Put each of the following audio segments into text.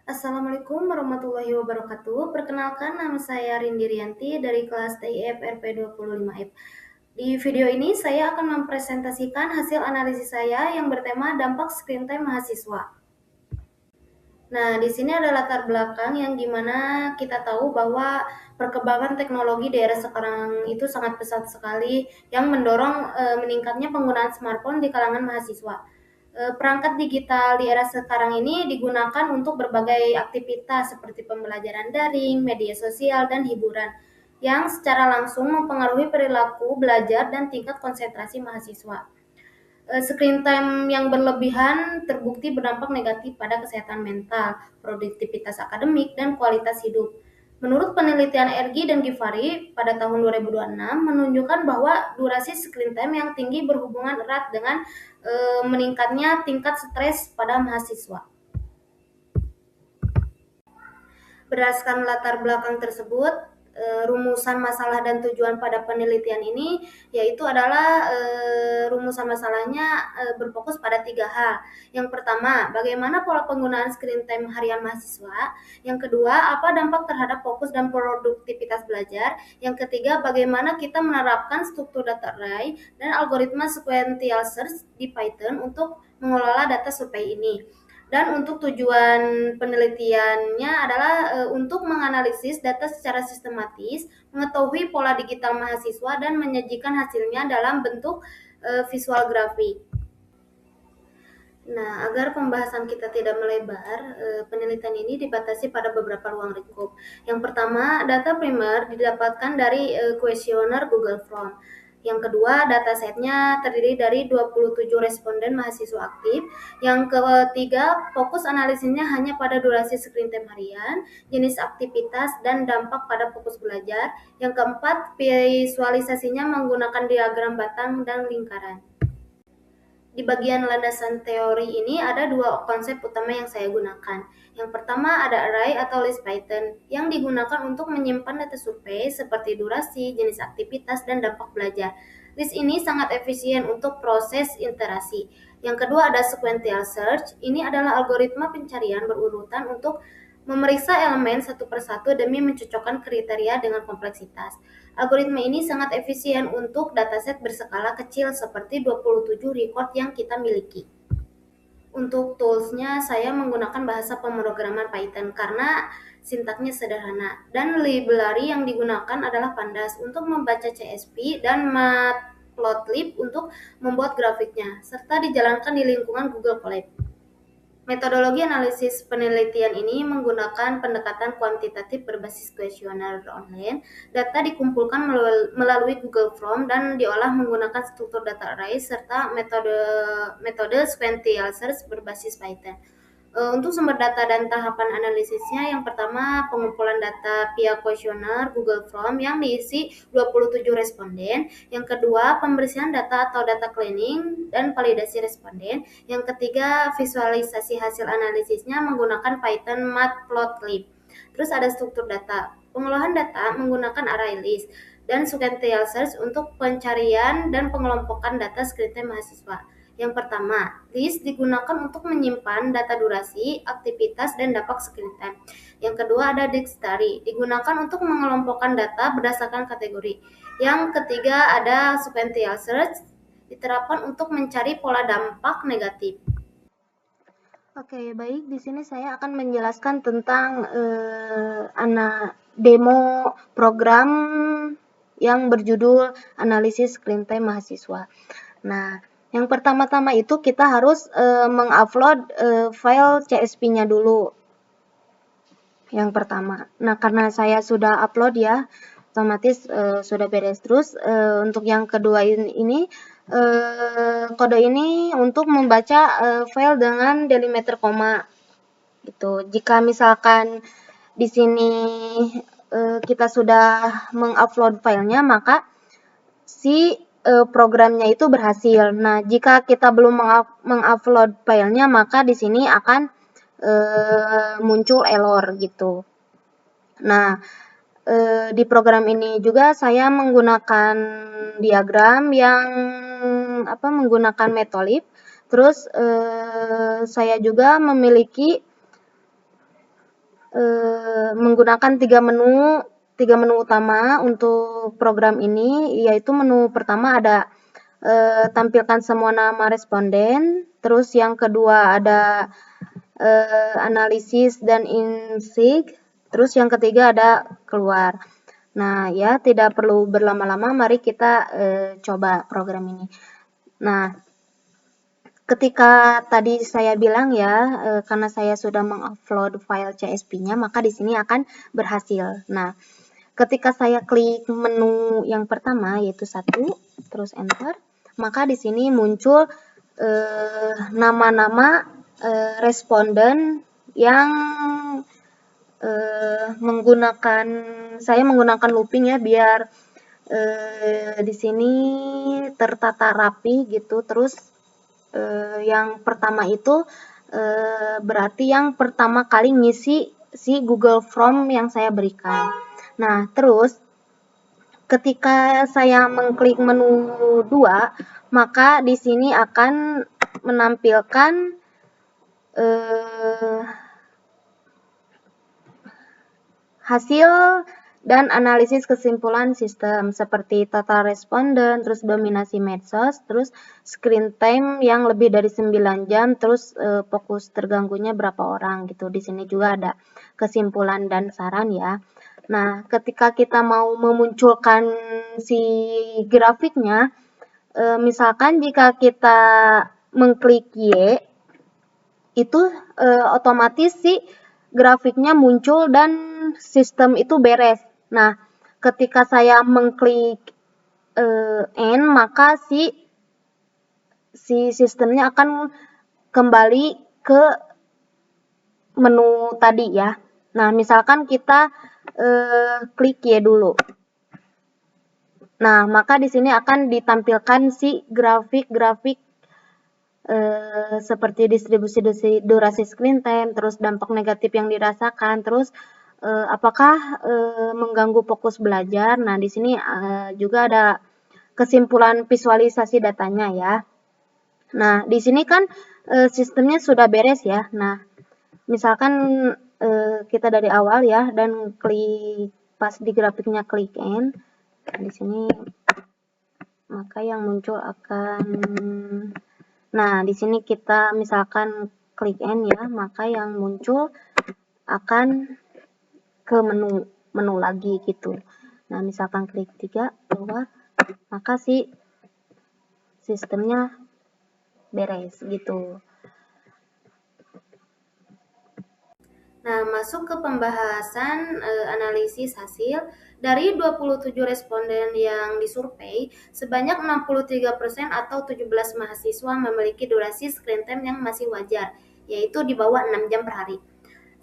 Assalamualaikum warahmatullahi wabarakatuh. Perkenalkan, nama saya Rindi Rianti dari kelas TIF RP 25F. Di video ini saya akan mempresentasikan hasil analisis saya yang bertema dampak screen time mahasiswa. Nah, di sini ada latar belakang yang dimana kita tahu bahwa perkembangan teknologi di era sekarang itu sangat pesat sekali yang mendorong meningkatnya penggunaan smartphone di kalangan mahasiswa. Perangkat digital di era sekarang ini digunakan untuk berbagai aktivitas seperti pembelajaran daring, media sosial, dan hiburan yang secara langsung mempengaruhi perilaku belajar dan tingkat konsentrasi mahasiswa. Screen time yang berlebihan terbukti berdampak negatif pada kesehatan mental, produktivitas akademik, dan kualitas hidup. Menurut penelitian Ergi dan Givari pada tahun 2026 menunjukkan bahwa durasi screen time yang tinggi berhubungan erat dengan meningkatnya tingkat stres pada mahasiswa. Berdasarkan latar belakang tersebut, rumusan masalah dan tujuan pada penelitian ini yaitu adalah rumusan masalahnya berfokus pada 3 hal. Yang pertama, bagaimana pola penggunaan screen time harian mahasiswa. Yang kedua, apa dampak terhadap fokus dan produktivitas belajar. Yang ketiga, bagaimana kita menerapkan struktur data array dan algoritma sequential search di Python untuk mengelola data survei ini. Dan untuk tujuan penelitiannya adalah untuk menganalisis data secara sistematis, mengetahui pola digital mahasiswa, dan menyajikan hasilnya dalam bentuk visual grafik. Nah, agar pembahasan kita tidak melebar, penelitian ini dibatasi pada beberapa ruang lingkup. Yang pertama, data primer didapatkan dari kuesioner Google Form. Yang kedua, datasetnya terdiri dari 27 responden mahasiswa aktif. Yang ketiga, fokus analisisnya hanya pada durasi screen time harian, jenis aktivitas, dan dampak pada fokus belajar. Yang keempat, visualisasinya menggunakan diagram batang dan lingkaran. Di bagian landasan teori ini ada 2 konsep utama yang saya gunakan. Yang pertama ada array atau list Python yang digunakan untuk menyimpan data survei seperti durasi, jenis aktivitas, dan dampak belajar. List ini sangat efisien untuk proses iterasi. Yang kedua ada sequential search. Ini adalah algoritma pencarian berurutan untuk memeriksa elemen satu persatu demi mencocokkan kriteria dengan kompleksitas. Algoritma ini sangat efisien untuk dataset berskala kecil seperti 27 record yang kita miliki. Untuk toolsnya saya menggunakan bahasa pemrograman Python karena sintaknya sederhana, dan library yang digunakan adalah Pandas untuk membaca CSV dan Matplotlib untuk membuat grafiknya, serta dijalankan di lingkungan Google Colab. Metodologi analisis penelitian ini menggunakan pendekatan kuantitatif berbasis kuesioner online. Data dikumpulkan melalui Google Form dan diolah menggunakan struktur data array serta metode sequential search berbasis Python. Untuk sumber data dan tahapan analisisnya, yang pertama pengumpulan data via kuesioner Google Form yang diisi 27 responden. Yang kedua, pembersihan data atau data cleaning dan validasi responden. Yang ketiga, visualisasi hasil analisisnya menggunakan Python Matplotlib. Terus ada struktur data. Pengolahan data menggunakan array list dan sequential search untuk pencarian dan pengelompokan data screen time mahasiswa. Yang pertama, list digunakan untuk menyimpan data durasi, aktivitas, dan dampak screen time. Yang kedua ada dictionary, digunakan untuk mengelompokkan data berdasarkan kategori. Yang ketiga ada sequential search, diterapkan untuk mencari pola dampak negatif. Oke, baik. Di sini saya akan menjelaskan tentang demo program yang berjudul analisis screen time mahasiswa. Nah, yang pertama-tama itu kita harus mengupload file CSV-nya dulu. Yang pertama. Nah, karena saya sudah upload ya, otomatis sudah beres. Terus untuk yang kedua ini kode ini untuk membaca file dengan delimiter koma. Gitu. Jika misalkan di sini kita sudah mengupload filenya, maka si programnya itu berhasil. Nah, jika kita belum mengupload filenya, maka di sini akan muncul error gitu. Nah, di program ini juga saya menggunakan diagram yang menggunakan Matplotlib. Terus saya juga memiliki menggunakan tiga menu utama untuk program ini, yaitu menu pertama ada tampilkan semua nama responden, terus yang kedua ada analisis dan insig, terus yang ketiga ada keluar. Nah, ya tidak perlu berlama-lama, mari kita coba program ini. Nah, ketika tadi saya bilang ya, karena saya sudah mengupload file CSV-nya, maka di sini akan berhasil. Nah, ketika saya klik menu yang pertama yaitu 1, terus enter, maka di sini muncul nama-nama responden yang saya menggunakan looping ya biar di sini tertata rapi gitu. Terus yang pertama itu berarti yang pertama kali ngisi si Google Form yang saya berikan. Nah, terus ketika saya mengklik menu 2, maka di sini akan menampilkan hasil dan analisis kesimpulan sistem seperti total responden, terus dominasi medsos, terus screen time yang lebih dari 9 jam, terus fokus terganggunya berapa orang gitu. Di sini juga ada kesimpulan dan saran ya. Nah, ketika kita mau memunculkan si grafiknya, misalkan jika kita mengklik Y, itu otomatis si grafiknya muncul dan sistem itu beres. Nah, ketika saya mengklik N, maka si sistemnya akan kembali ke menu tadi ya. Nah, misalkan kita klik Y dulu. Nah, maka di sini akan ditampilkan si grafik-grafik seperti distribusi durasi screen time, terus dampak negatif yang dirasakan, terus apakah mengganggu fokus belajar. Nah, di sini juga ada kesimpulan visualisasi datanya ya. Nah, di sini kan sistemnya sudah beres ya. Nah, misalkan kita dari awal ya dan klik pas di grafiknya klik N. Nah, di sini maka yang muncul akan di sini kita misalkan klik N ya, maka yang muncul akan ke menu lagi gitu. Nah, misalkan klik 3 keluar, maka si sistemnya beres gitu. Nah, masuk ke pembahasan analisis hasil. Dari 27 responden yang disurvei, sebanyak 63% atau 17 mahasiswa memiliki durasi screen time yang masih wajar, yaitu di bawah 6 jam per hari.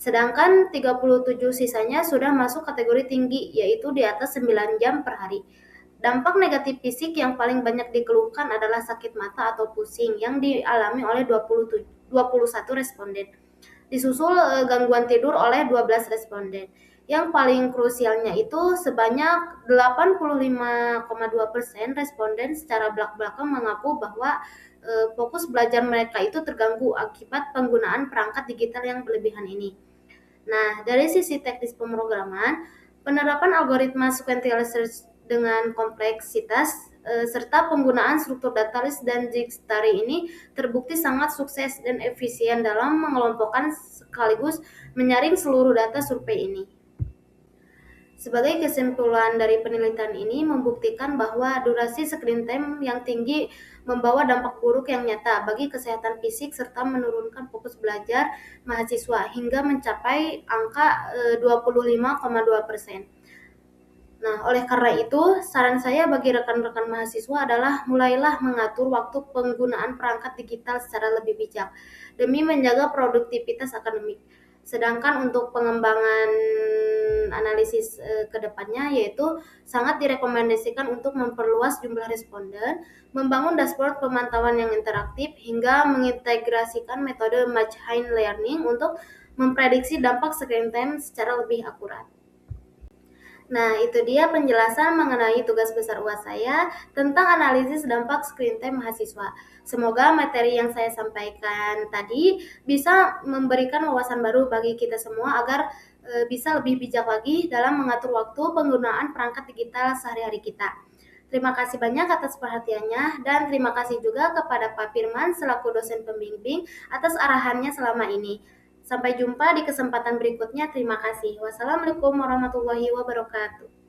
Sedangkan 37 sisanya sudah masuk kategori tinggi, yaitu di atas 9 jam per hari. Dampak negatif fisik yang paling banyak dikeluhkan adalah sakit mata atau pusing yang dialami oleh 21 responden. Disusul gangguan tidur oleh 12 responden. Yang paling krusialnya itu sebanyak 85,2% responden secara belak-belakan mengaku bahwa fokus belajar mereka itu terganggu akibat penggunaan perangkat digital yang berlebihan ini. Nah, dari sisi teknis pemrograman, penerapan algoritma sequential search dengan kompleksitas serta penggunaan struktur data list dan dictionary ini terbukti sangat sukses dan efisien dalam mengelompokkan sekaligus menyaring seluruh data survei ini. Sebagai kesimpulan dari penelitian ini membuktikan bahwa durasi screen time yang tinggi membawa dampak buruk yang nyata bagi kesehatan fisik serta menurunkan fokus belajar mahasiswa hingga mencapai angka 25,2%. Nah, oleh karena itu, saran saya bagi rekan-rekan mahasiswa adalah mulailah mengatur waktu penggunaan perangkat digital secara lebih bijak demi menjaga produktivitas akademik. Sedangkan untuk pengembangan analisis ke depannya yaitu sangat direkomendasikan untuk memperluas jumlah responden, membangun dashboard pemantauan yang interaktif hingga mengintegrasikan metode machine learning untuk memprediksi dampak screen time secara lebih akurat. Nah, itu dia penjelasan mengenai tugas besar UAS saya tentang analisis dampak screen time mahasiswa. Semoga materi yang saya sampaikan tadi bisa memberikan wawasan baru bagi kita semua agar bisa lebih bijak lagi dalam mengatur waktu penggunaan perangkat digital sehari-hari kita. Terima kasih banyak atas perhatiannya dan terima kasih juga kepada Pak Firman selaku dosen pembimbing atas arahannya selama ini. Sampai jumpa di kesempatan berikutnya. Terima kasih. Wassalamualaikum warahmatullahi wabarakatuh.